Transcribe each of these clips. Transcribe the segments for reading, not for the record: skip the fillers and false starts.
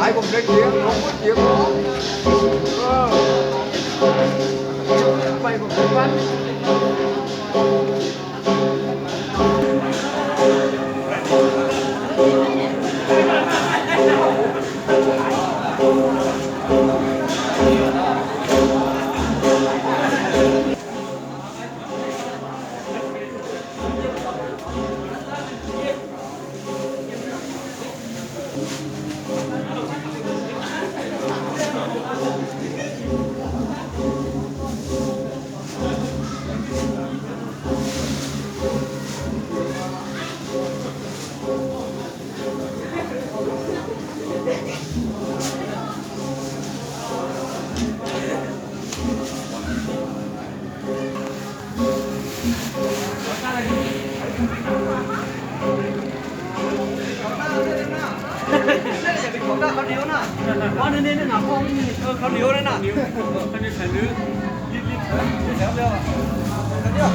ai cũng cái chuyện không có chuyện đó mày một cái vănเขาเดียวน่ะว่าเน้นๆน่ะพวกเขาเดียวเลยน่ะเขาเน้นใส่ลื้อรีบๆแถวเดียวอ่ะเดียว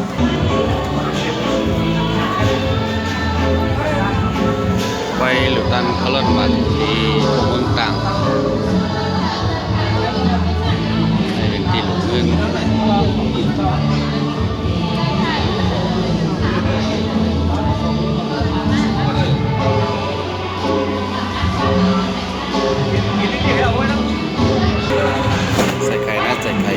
ไปหลุดตันเขาลดมาที่เมืองต่างในเป็นที่หลุดเงินใส่ไข่นะใส่ไข่